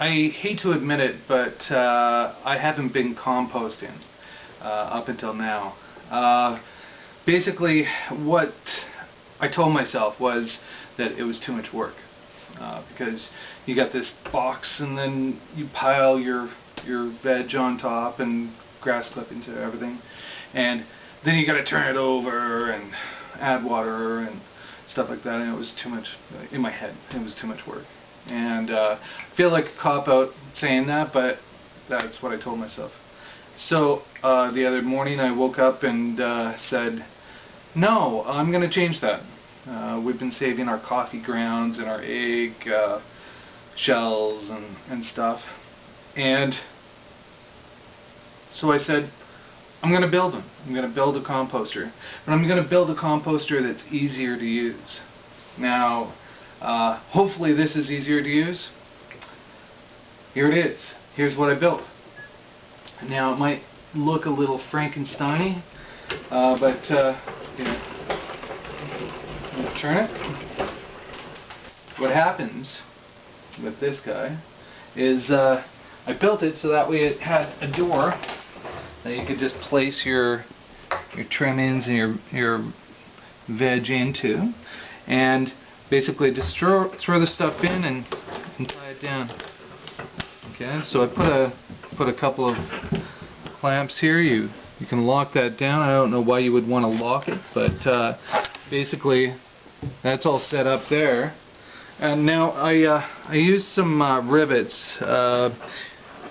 I hate to admit it, but I haven't been composting up until now. Basically, what I told myself was that it was too much work because you got this box and then you pile your veg on top and grass clippings and everything, and then you got to turn it over and add water and stuff like that, and it was too much in my head. It was too much work, and I feel like a cop-out saying that, but that's what I told myself. So the other morning I woke up and said, no, I'm going to change that. We've been saving our coffee grounds and our egg shells and stuff, and so I said, I'm going to build them. I'm going to build a composter. But I'm going to build a composter that's easier to use. Now, hopefully this is easier to use. Here it is. Here's what I built. Now, it might look a little Frankenstein-y, but, you know, turn it. What happens with this guy is I built it so that way it had a door that you could just place your trimmings and your veg into, and basically just throw the stuff in and tie it down. Okay, so I put a couple of clamps here. You can lock that down. I don't know why you would want to lock it, but basically that's all set up there. And now I used some rivets.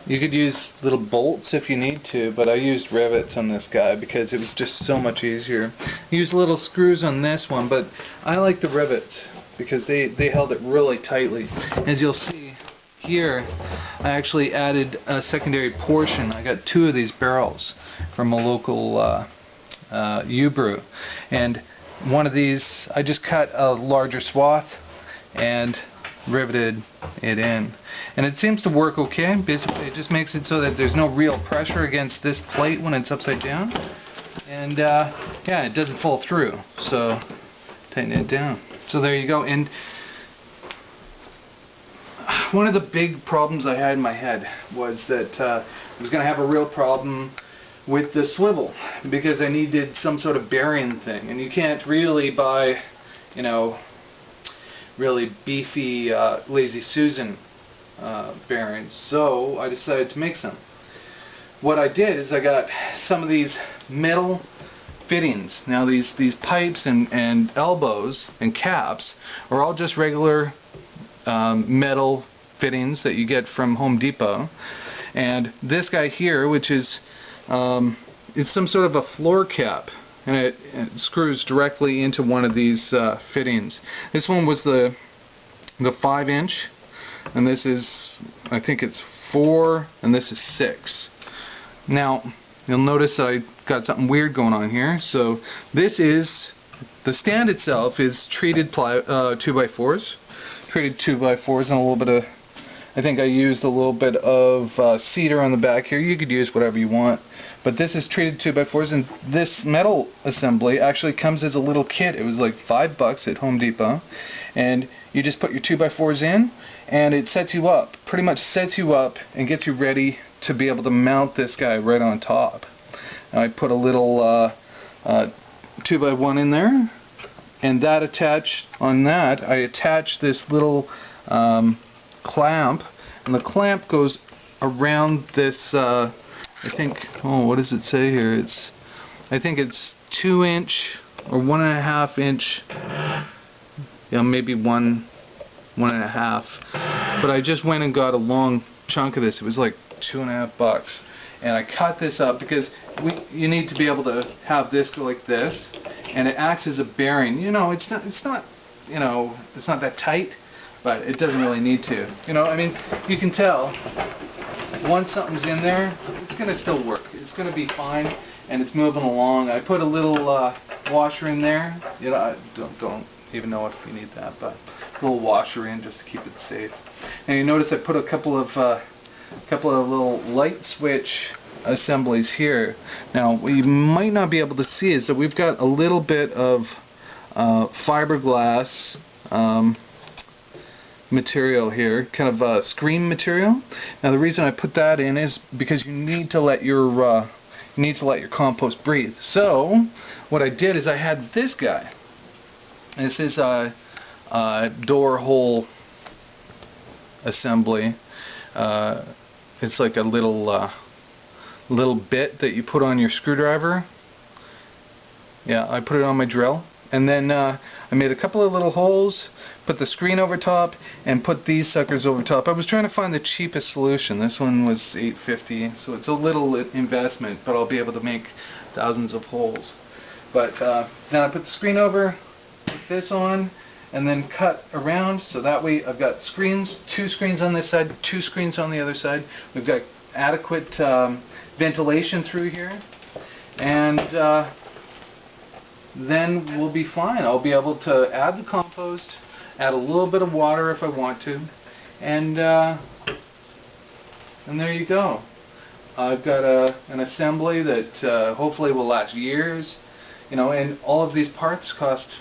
You could use little bolts if you need to, but I used rivets on this guy because it was just so much easier. I used little screws on this one, but I like the rivets because they held it really tightly. As you'll see here, I actually added a secondary portion. I got 2 of these barrels from a local U-brew, and one of these I just cut a larger swath and riveted it in, and it seems to work okay. Basically it just makes it so that there's no real pressure against this plate when it's upside down, and yeah, it doesn't fall through, so tighten it down. So there you go. And one of the big problems I had in my head was that I was going to have a real problem with the swivel because I needed some sort of bearing thing, and you can't really buy, you know, really beefy Lazy Susan bearings, so I decided to make some. What I did is I got some of these metal fittings. Now these pipes and elbows and caps are all just regular metal fittings that you get from Home Depot, and this guy here, which is it's some sort of a floor cap, and it screws directly into one of these fittings. This one was the 5-inch, and this is, I think it's 4, and this is 6. Now you'll notice that I got something weird going on here. So this is, the stand itself is treated 2x4s, treated 2x4s, and a little bit of, I think I used a little bit of cedar on the back here. You could use whatever you want, but this is treated 2x4s, and this metal assembly actually comes as a little kit. It was like $5 at Home Depot, and you just put your 2x4s in, and it sets you up, pretty much sets you up and gets you ready to be able to mount this guy right on top. Now I put a little 2x1 in there, and that attached on that, I attached this little clamp, and the clamp goes around this I think, oh, what does it say here? It's, I think it's 2-inch or 1.5 inch, yeah, maybe 1.5. But I just went and got a long chunk of this. It was like $2.50, and I cut this up because you need to be able to have this go like this, and it acts as a bearing. You know, it's not, you know, it's not that tight, but it doesn't really need to. You know, I mean, you can tell once something's in there, it's going to still work. It's going to be fine, and it's moving along. I put a little washer in there. You know, I don't even know if you need that, but a little washer in just to keep it safe. And you notice I put a couple of little light switch assemblies here. Now, what you might not be able to see is that we've got a little bit of fiberglass material here, kind of screen material. Now the reason I put that in is because you need to let your compost breathe. So what I did is I had this guy. This is a door hole assembly. It's like a little bit that you put on your screwdriver. Yeah, I put it on my drill, and then I made a couple of little holes, put the screen over top, and put these suckers over top. I was trying to find the cheapest solution. This one was $8.50, so it's a little investment, but I'll be able to make thousands of holes. But then I put the screen over, put this on, and then cut around, so that way I've got screens, 2 screens on this side, 2 screens on the other side. We've got adequate ventilation through here, and then we'll be fine. I'll be able to add the compost, add a little bit of water if I want to, and there you go. I've got an assembly that hopefully will last years, you know, and all of these parts cost,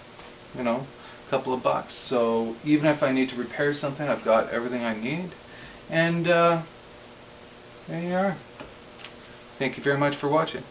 you know, a couple of bucks. So even if I need to repair something, I've got everything I need, and there you are. Thank you very much for watching.